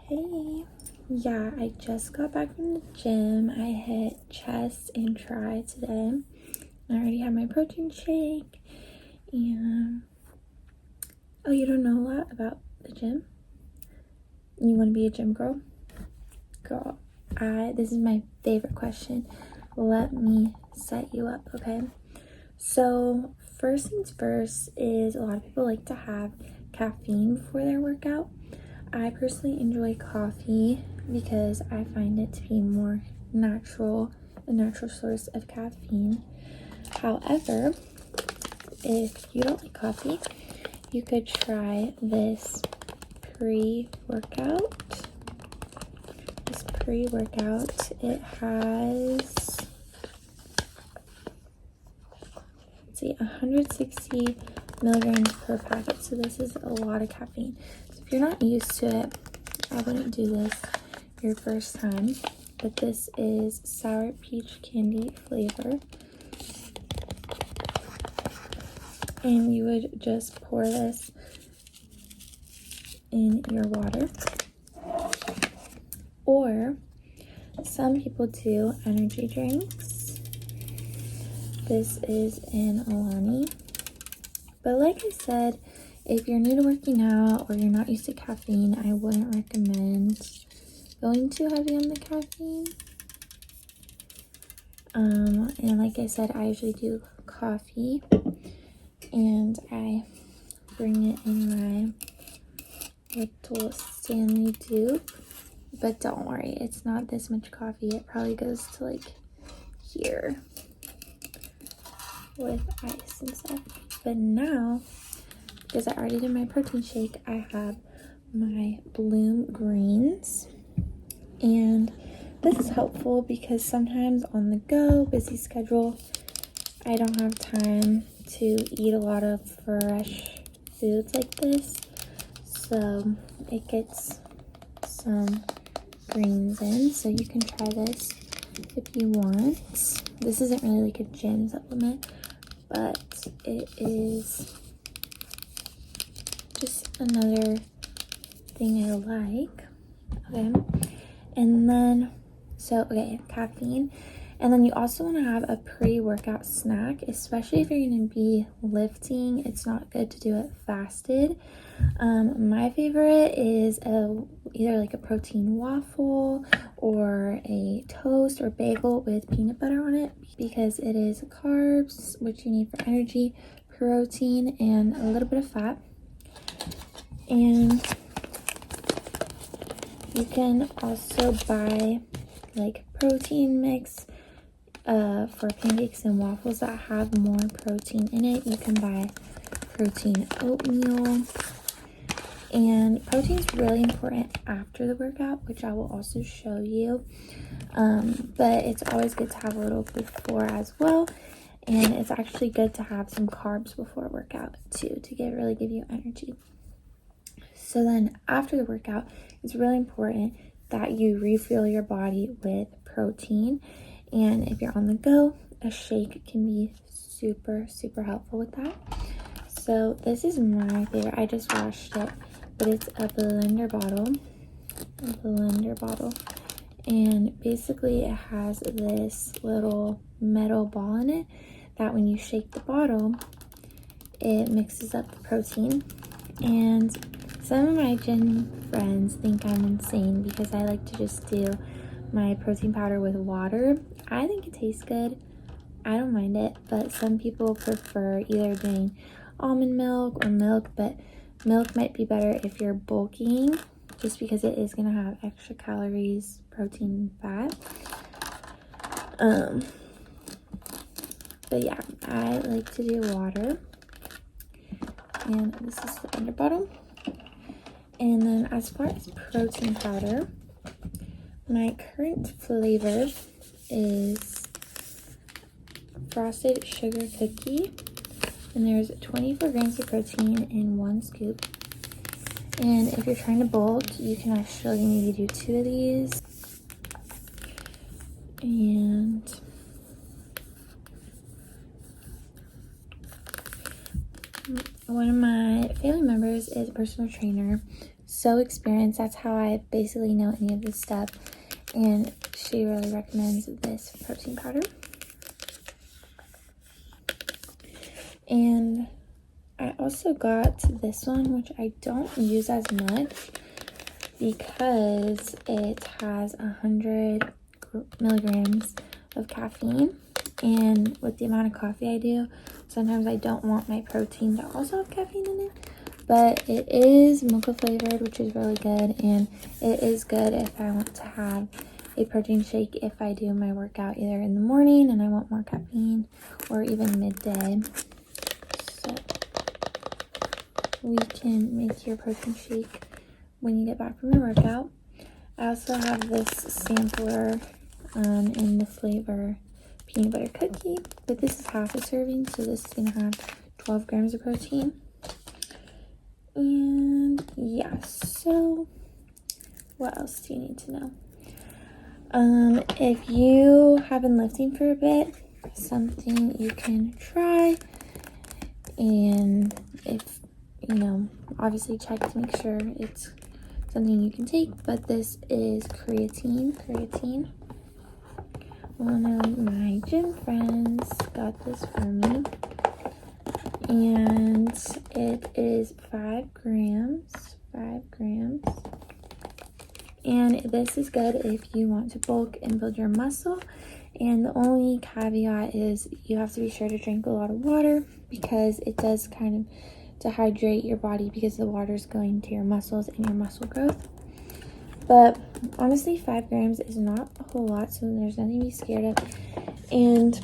Hey, yeah, I just got back from the gym. I hit chest and tri today. I already had my protein shake. And oh, you don't know a lot about the gym? You want to be a gym girl? Girl, this is my favorite question. Let me set you up, okay? So first things first is a lot of people like to have caffeine before their workout. I personally enjoy coffee because I find it to be more natural, a natural source of caffeine. However, if you don't like coffee, you could try this pre-workout. It has, let's see, 160 milligrams per packet. So this is a lot of caffeine. So if you're not used to it, I wouldn't do this your first time. But this is sour peach candy flavor. And you would just pour this in your water. Or some people do energy drinks. This is an Alani. But like I said, if you're new to working out or you're not used to caffeine, I wouldn't recommend going too heavy on the caffeine. And like I said, I usually do coffee and I bring it in my little Stanley Duke. But don't worry, it's not this much coffee. It probably goes to like here with ice and stuff. But now, because I already did my protein shake, I have my Bloom greens. And this is helpful because sometimes on the go, busy schedule, I don't have time to eat a lot of fresh foods like this. So it gets some greens in. So you can try this if you want. This isn't really like a gym supplement, but it is just another thing I like. Okay. And then, caffeine. And then you also want to have a pre-workout snack, especially if you're going to be lifting. It's not good to do it fasted. My favorite is either like a protein waffle or a toast or bagel with peanut butter on it, because it is carbs, which you need for energy, protein, and a little bit of fat. And you can also buy like protein mix for pancakes and waffles that have more protein in it. You can buy protein oatmeal. And protein is really important after the workout, which I will also show you. But it's always good to have a little before as well. And it's actually good to have some carbs before workout too, to really give you energy. So then after the workout, it's really important that you refuel your body with protein. And if you're on the go, a shake can be super, super helpful with that. So this is my favorite. I just washed it, but it's a blender bottle. And basically it has this little metal ball in it that when you shake the bottle, it mixes up the protein. And some of my gym friends think I'm insane because I like to just do my protein powder with water. I think it tastes good. I don't mind it, but some people prefer either doing almond milk or milk, but milk might be better if you're bulking, just because it is going to have extra calories, protein, and fat. But yeah, I like to do water. And this is the blender bottle. And then as far as protein powder, my current flavor is frosted sugar cookie. And there's 24 grams of protein in 1 scoop. And if you're trying to bulk, you can actually maybe do 2 of these. And one of my family members is a personal trainer, so experienced. That's how I basically know any of this stuff. And she really recommends this protein powder. And I also got this one, which I don't use as much because it has 100 milligrams of caffeine. And with the amount of coffee I do, sometimes I don't want my protein to also have caffeine in it. But it is mocha flavored, which is really good. And it is good if I want to have a protein shake if I do my workout either in the morning and I want more caffeine, or even midday. So we can make your protein shake when you get back from your workout. I also have this sampler in the flavor peanut butter cookie, but this is half a serving, so this is gonna have 12 grams of protein. And yeah, so what else do you need to know? If you have been lifting for a bit, something you can try, and if you know, obviously check to make sure it's something you can take, but this is creatine. One of my gym friends got this for me, and it is 5 grams. And this is good if you want to bulk and build your muscle. And the only caveat is you have to be sure to drink a lot of water, because it does kind of dehydrate your body, because the water is going to your muscles and your muscle growth. But honestly, 5 grams is not a whole lot, so there's nothing to be scared of. And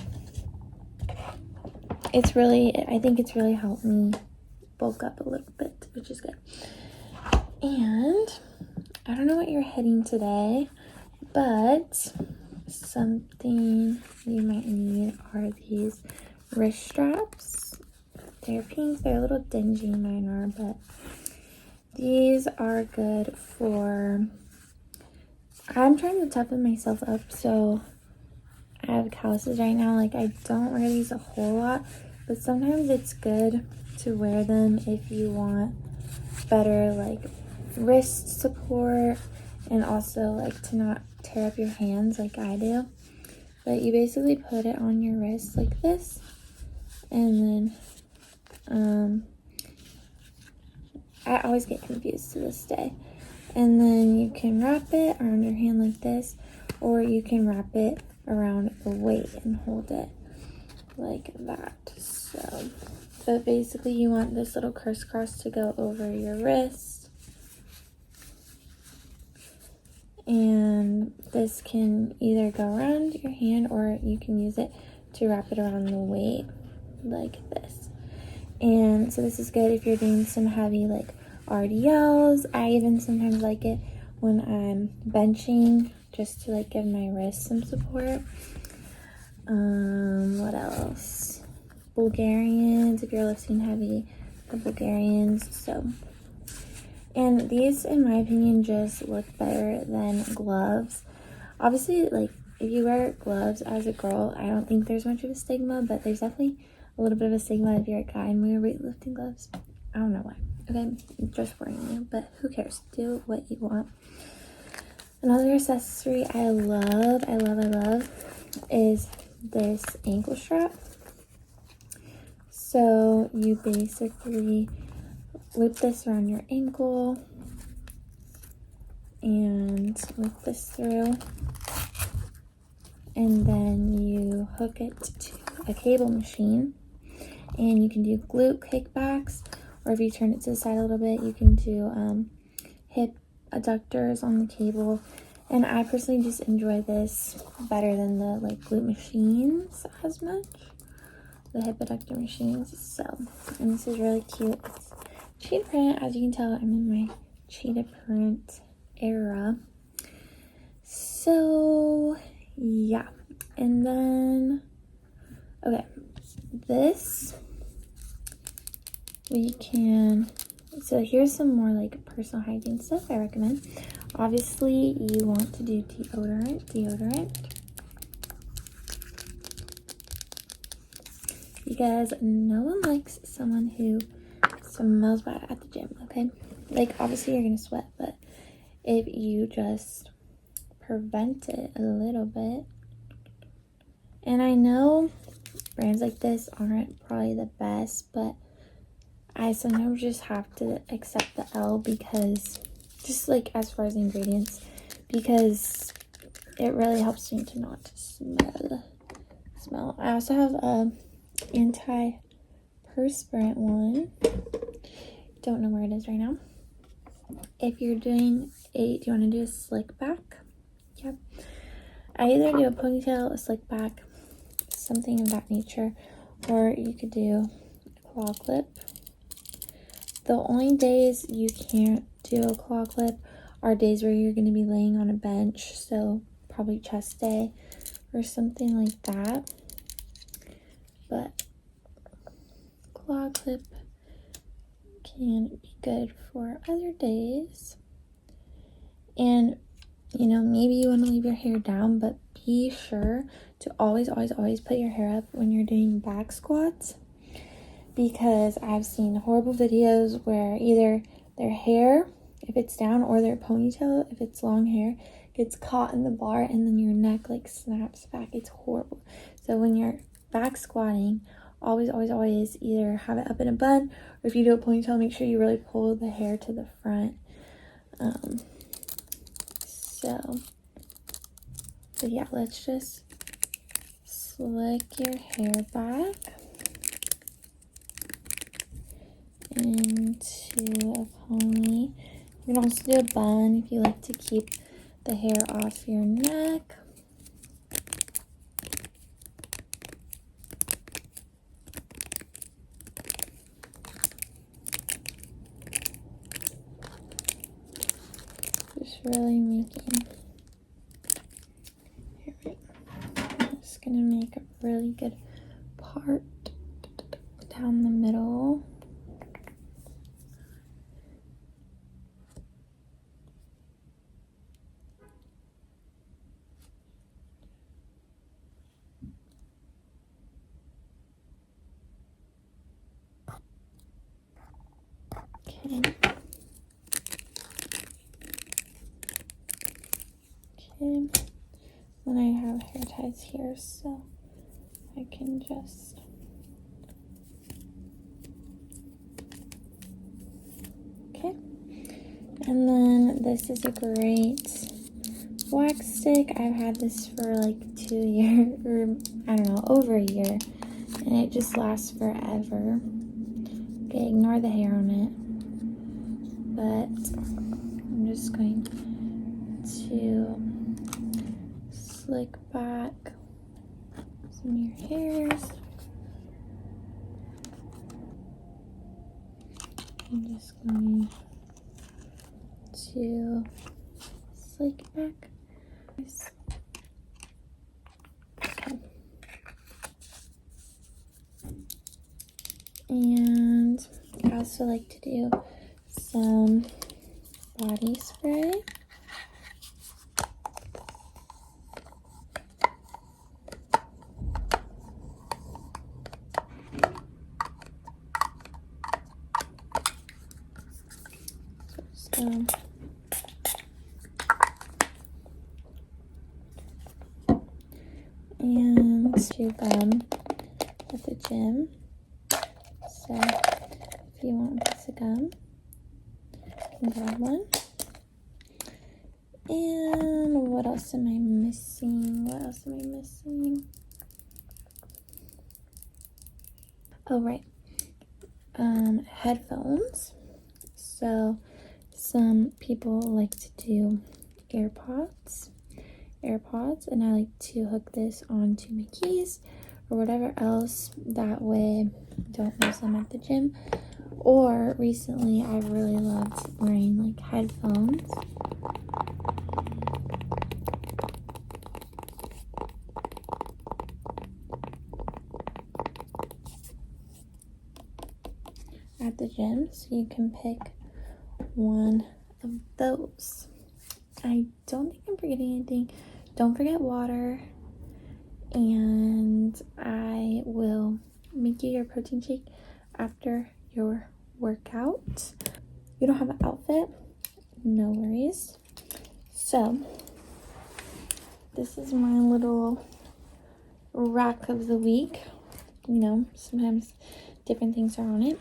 I think it's really helped me bulk up a little bit, which is good. And I don't know what you're hitting today, but something you might need are these wrist straps. They're pink, they're a little dingy, mine are, but these are good for, I'm trying to toughen myself up, so I have calluses right now. Like, I don't wear these a whole lot, but sometimes it's good to wear them if you want better, like, wrist support, and also, like, to not tear up your hands like I do. But you basically put it on your wrist like this, and then, I always get confused to this day. And then you can wrap it around your hand like this, or you can wrap it around the weight and hold it like that. So, but basically you want this little crisscross to go over your wrist, and this can either go around your hand, or you can use it to wrap it around the weight like this. And so this is good if you're doing some heavy, like, RDLs. I even sometimes like it when I'm benching, just to, like, give my wrist some support. What else? Bulgarians, if you're lifting heavy, the Bulgarians. So, and these, in my opinion, just look better than gloves. Obviously, like, if you wear gloves as a girl, I don't think there's much of a stigma, but there's definitely a little bit of a stigma if you're a guy and wear weightlifting gloves. I don't know why. Okay, just warning you, but who cares? Do what you want. Another accessory I love is this ankle strap. So you basically loop this around your ankle and loop this through, and then you hook it to a cable machine, and you can do glute kickbacks, or if you turn it to the side a little bit, you can do hip adductors on the cable. And I personally just enjoy this better than the, like, glute machines as much, the hip adductor machines. So, and this is really cute. It's cheetah print. As you can tell, I'm in my cheetah print era. So yeah, and then okay, this we can, so here's some more, like, personal hygiene stuff I recommend. Obviously you want to do deodorant, because no one likes someone who smells bad at the gym, okay? like obviously you're gonna sweat, but if you just prevent it a little bit. And I know brands like this aren't probably the best, but I sometimes just have to accept the L, because just like as far as ingredients, because it really helps me to not smell. I also have a anti-perspirant one. Don't know where it is right now. If you're doing do you want to do a slick back? Yep. I either do a ponytail, a slick back, something of that nature, or you could do a claw clip. The only days you can't do a claw clip are days where you're going to be laying on a bench, so probably chest day or something like that. But claw clip can be good for other days. And you know, maybe you want to leave your hair down, but be sure to always put your hair up when you're doing back squats, because I've seen horrible videos where either their hair, if it's down, or their ponytail, if it's long hair, gets caught in the bar and then your neck like snaps back. It's horrible. So when you're back squatting, always either have it up in a bun, or if you do a ponytail, make sure you really pull the hair to the front. So yeah, let's just slick your hair back into a pony. You can also do a bun if you like to keep the hair off your neck. Just really making, I'm just gonna make a really good part down the middle. Okay. Then I have hair ties here, so I can just okay. And then this is a great wax stick. I've had this for like 2 years, or I don't know, over a year, and it just lasts forever. Okay, ignore the hair on it, but I'm just going to slick back some of your hairs. I'm just going to slick back. Okay. And I also like to do some body spray. And chew gum at the gym. So if you want a piece of gum, you can grab one. And what else am I missing? Oh, right. Headphones. So some people like to do AirPods, and I like to hook this onto my keys or whatever else. That way don't lose them at the gym. Or recently I've really loved wearing like headphones. At the gym, so you can pick one of those. I don't think I'm forgetting anything. Don't forget water, and I will make you your protein shake after your workout. you don't have an outfit, no worries. So this is my little rack of the week. You know, sometimes different things are on it,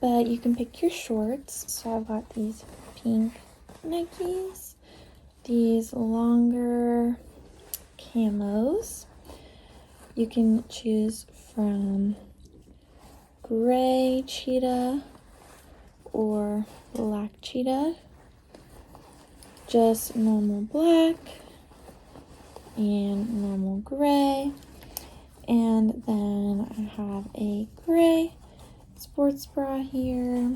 but you can pick your shorts. So I've got these pink Nikes, these longer camos. You can choose from gray cheetah or black cheetah, just normal black and normal gray. And then I have a gray sports bra here,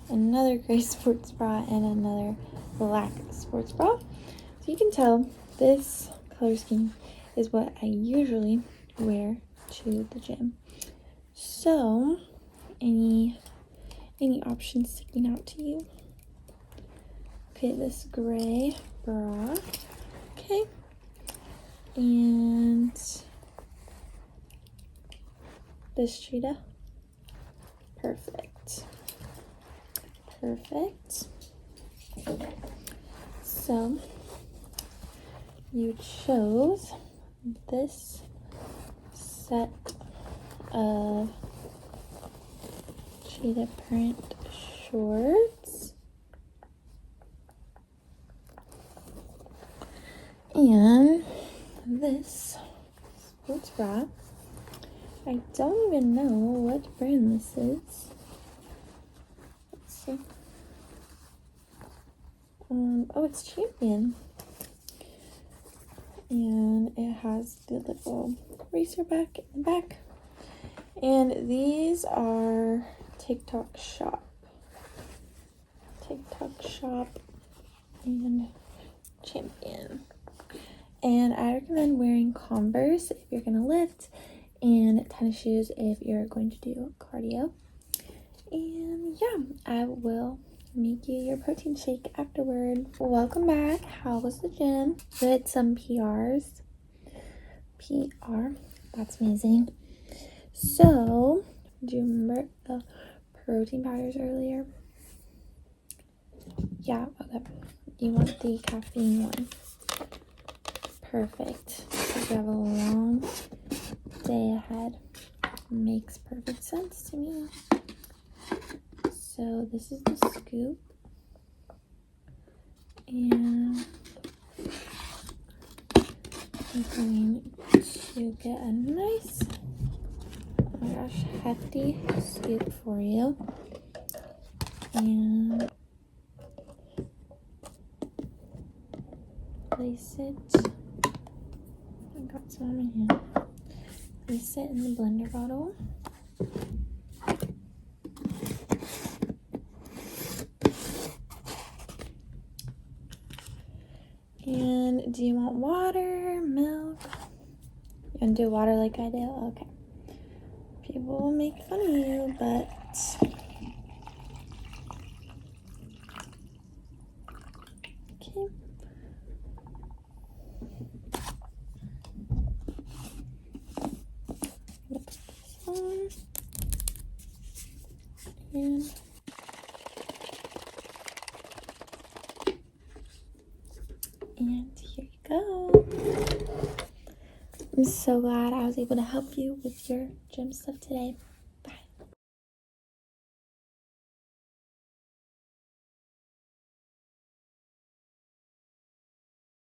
another gray sports bra, and another black sports bra. So you can tell this color scheme is what I usually wear to the gym. So any options sticking out to you? Okay, this gray bra. Okay. And this cheetah. Perfect. So you chose this set of cheetah print shorts and this sports bra. I don't even know what brand this is. Let's see. Oh, it's Champion. And it has the little racer back in the back. And these are TikTok Shop and Champion. And I recommend wearing Converse if you're gonna lift, and tennis shoes if you're going to do cardio. And yeah, I will make you your protein shake afterward. Welcome back. How was the gym? Did some PRs. That's amazing. So, do you remember the protein powders earlier? Yeah, okay. You want the caffeine one. Perfect. Because you have a long day ahead. Makes perfect sense to me. So this is the scoop. And I'm going to get a nice, oh my gosh, hefty scoop for you. And place it. I got some on my hand. Place it in the blender bottle. And do you want water, milk? You want to do water like I do? Okay. People will make fun of you, but okay. Put this on. And here you go. I'm so glad I was able to help you with your gym stuff today.